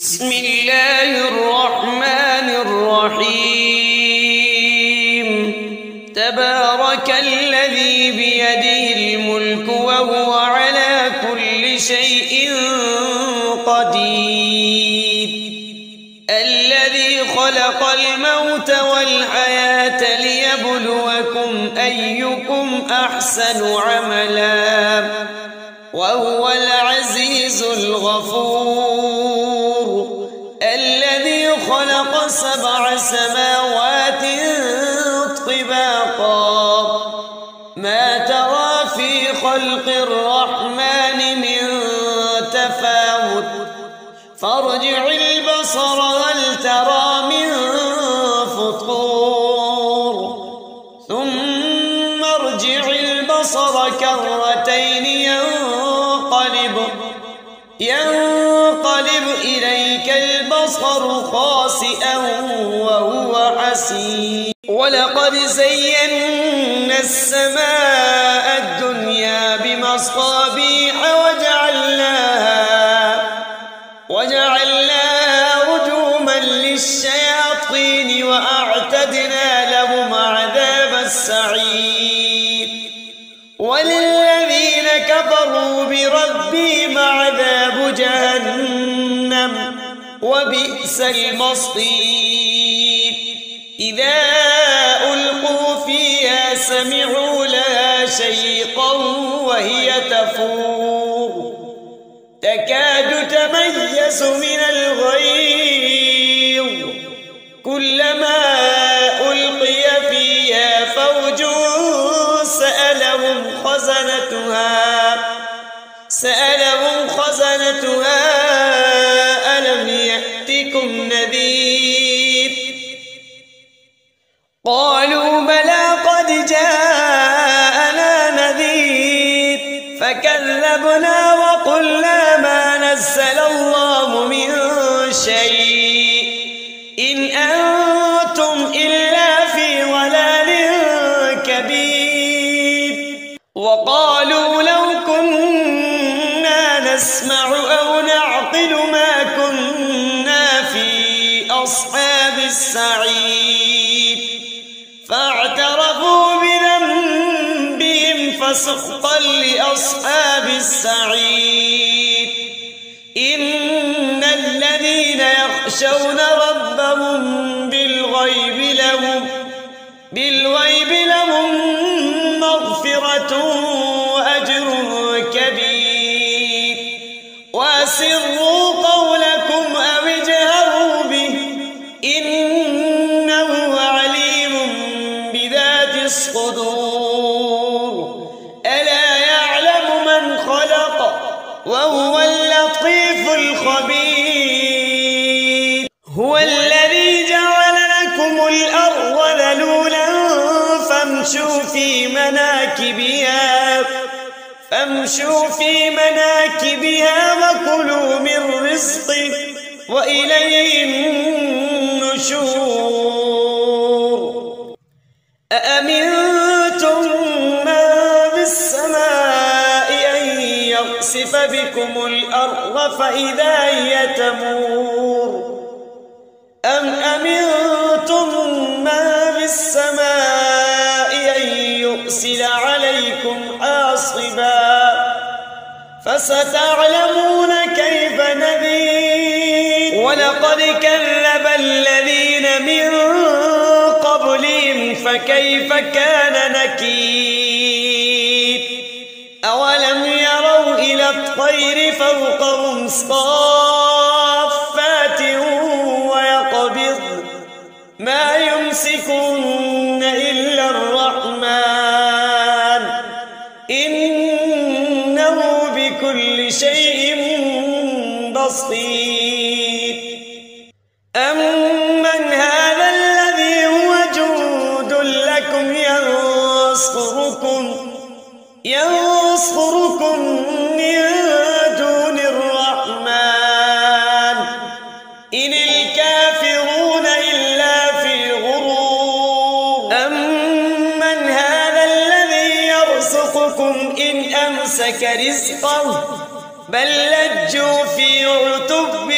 بسم الله الرحمن الرحيم. تبارك الذي بيده الملك وهو على كل شيء قدير. الذي خلق الموت والحياة ليبلوكم أيكم أحسن عملا وهو العزيز الغفور. الذي خلق 7 سماوات طباقا ما ترى في خلق الرحمن من تفاوت فارجع البصر هل ترى من فطور ثم ارجع البصر كرتين ينقلب إليك البصر خاسئا وهو حسير. ولقد زينا السماء الدنيا بمصابيح وجعلناها رجوما للشياطين وأعتدنا لهم عذاب السعير. وللذين كفروا بربهم عذاب جهنم وبئس المصير. إذا ألقوا فيها سمعوا لها شيقا وهي تفور تكاد تميز من الغيظ كلما ألقي فيها فوج سألهم خزنتها ألم يأتكم نذير قالوا بلى قد جاءنا نذير فكذبنا وقلنا ما نزل الله من شيء إن أنتم إلا في ضلال كبير. وقالوا لو كنا نسمع أو نعقل ما كنا في أصحاب السعير فاعترفوا بذنبهم فسحقا لأصحاب السعير. إن الذين يخشون ربهم بالغيب لهم مغفرة وأجر كبير. وأسروا قولكم أو اجهروا به إنه عليم بذات الصدور. ألا يعلم من خلق وهو اللطيف الخبير. هو الذي جعل لكم الأرض ذلولا فامشوا في مناكبها وكلوا من رزقه وإليه النشور. أأمنتم من في السماء أن يخسف بكم الأرض فإذا هي تمور أم أمنتم من في السماء أن يرسل عليكم حاصبا فستعلمون كيف نذير. ولقد كذب الذين من قبلهم فكيف كان نكير. أولم يروا إلى الطير فوقهم صافات ويقبض ما يمسكن إلا الرحمن إنه بكل شيء بصير. أمن هذا الذي هو جند لكم ينصركم من دون الرحمن إن الكافرون إلا في غرور. أمن هذا الذي يرزقكم إن أمسك رزقه بل لجوا في عتب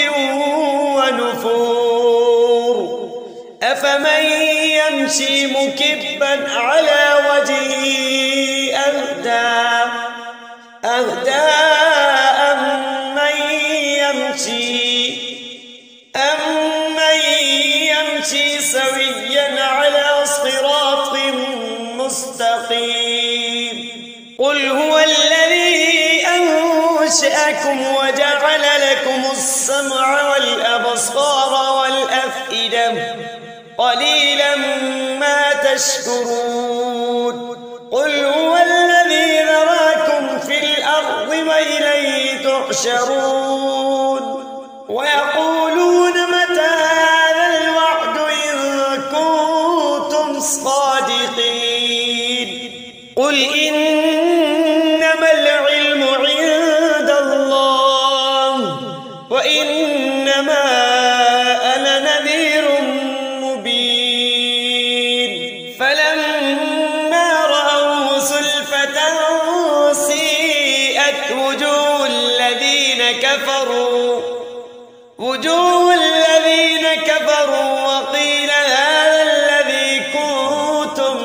يمشي مكبا على وجهه أهدى أمن يمشي سويا على صراط مستقيم. قل هو الذي أنشأكم وجعل لكم السمع والأبصار والأفئدة قليلا ما تشكرون. قل هو الذي ذراكم في الأرض وإليه تحشرون. ويقولون متى هذا الوعد إن كنتم صادقين. قل إنما العلم عند الله وإنما أنا نذير مبين. فلما رأوه زلفة سيئت وجوه الذين كفروا وقيل هذا الذي كنتم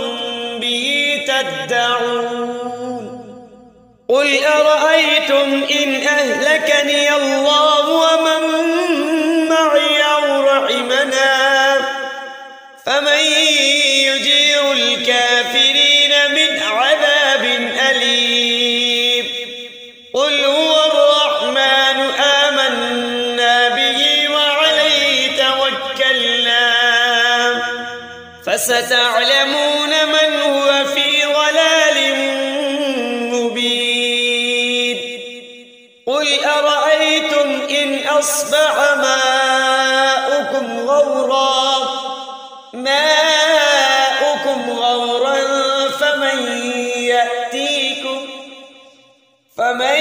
به تدعون. قل أرأيتم إن أهلكني الله ومن معي أو رحمنا فمن يجير الكافرين من عذاب أليم. قل هو الرحمن آمنا به وعليه توكلنا فستعلمون من هو في ضلال مبين. قل أرأيتم إن أصبح ماؤكم غورا فمن